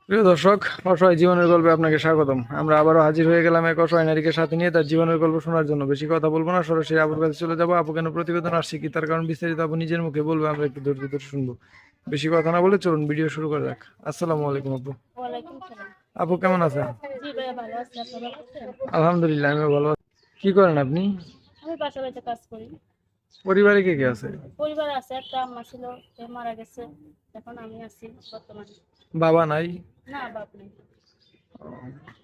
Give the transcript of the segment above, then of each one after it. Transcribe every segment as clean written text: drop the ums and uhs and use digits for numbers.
প্রিয় দর্শক, অসহায় জীবনের গল্পে আপনাকে স্বাগতম। আমরা আবারও হাজির হয়ে গেলাম এক অসহায় নারীকে সাথে নিয়ে তার জীবনের গল্প শোনার জন্য। বেশি কথা বলবো না, সরাসরি আপুর কাছে চলে যাবো। আপু কেন প্রতিবেদন আসছে, কি তার কারণ বিস্তারিত আপু নিজের মুখে বলবে, আমরা একটু ধৈর্য ধরে শুনবো। বেশি কথা না বলে চলুন ভিডিও শুরু করা যাক। আসসালামু আলাইকুম আপু। ওয়ালাইকুম সালাম। আপু কেমন আছেন? জি ভাইয়া, ভালো আছি। আপনি ভালো আছেন? আলহামদুলিল্লাহ, আমিও ভালো আছি। কি করেন আপনি? আমি বাসা বাড়িতে কাজ করি। পরিবারে কে কে আছে? পরিবার আছে, একটা আম্মা ছিল, সে মারা গেছে। এখন আমি আছি বর্তমানে। বাবা নাই? না, বাপ নেই।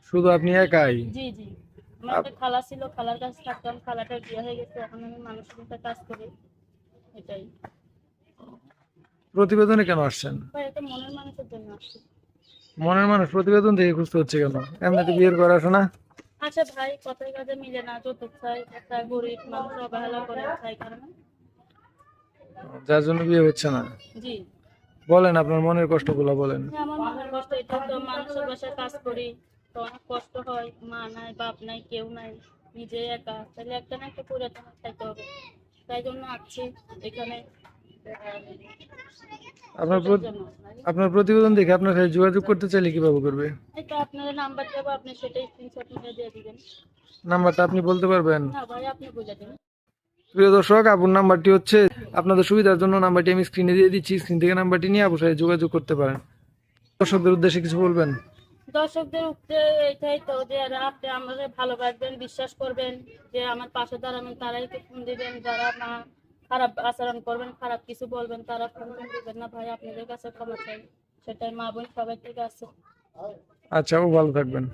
শুধু আপনি একাই? জি জি। আমার একটা আপ- খালা ছিল, খালার কাছে থাকতাম, খালাটার বিয়ে হয়ে গেছে, এখন আমি মানুষের সাথে কাজ করি। এটাই প্রতিবেদনে কেন আসছেন? ভাই, এটা মনের মানুষের জন্য আসছি। মনের মানুষ প্রতিবেদন থেকে খুঁজতে হচ্ছে কেন? এমনিতে বিয়ের করা আছে না? আচ্ছা ভাই, কথায় কাজে মিলে না, যৌতুক চাই, একটা গরিব মানুষ অবহেলা করে তাই কারণে। যার জন্য বিয়ে হচ্ছে না? জি। বলেন, আপনার মনের কষ্টগুলো বলেন। হ্যাঁ, আমার মনের কষ্ট এটা তো, মানুষের বাসায় কাজ করি তো অনেক কষ্ট হয়, মা নাই, বাপ নাই, কেউ নাই, নিজে একা, তাহলে একটা না একটা করে তোমার খাইতে হবে। তাই জন্য আসছি এখানে, আপনার এটার জন্য। আপনার প্রতিবেদন দেখে আপনার সাথে যোগাযোগ করতে চাইলে কিভাবে করবে? এটা আপনার নাম্বার দেবো, আপনি সেটাই স্ক্রিনশট মেরে দিয়ে দিবেন। নাম্বারটা আপনি বলতে পারবেন? না ভাই, আপনি বুঝে দিন। প্রিয় দর্শক, আপুর নাম্বারটি হচ্ছে, আপনাদের সুবিধার জন্য নাম্বারটি আমি স্ক্রিনে দিয়ে দিচ্ছি। স্ক্রিন থেকে নাম্বারটি নিয়ে আপুর সাথে যোগাযোগ করতে পারেন। দর্শকদের উদ্দেশ্যে কিছু বলবেন? দর্শকদের উঠতে এটাই তো, যে আপনি আমাদের ভালোবাসবেন, বিশ্বাস করবেন, যে আমার পাশে দাঁড়াবেন, তারাই তো ফোন দিবেন। যারা না খারাপ আচরণ করবেন, খারাপ কিছু বলবেন, তারা ফোন দিবেন না। ভাই, আপনাদের কাছে ক্ষমা চাই। সেটাই, মা বোন সবাই থেকে আছে। আচ্ছা, ও ভালো থাকবেন।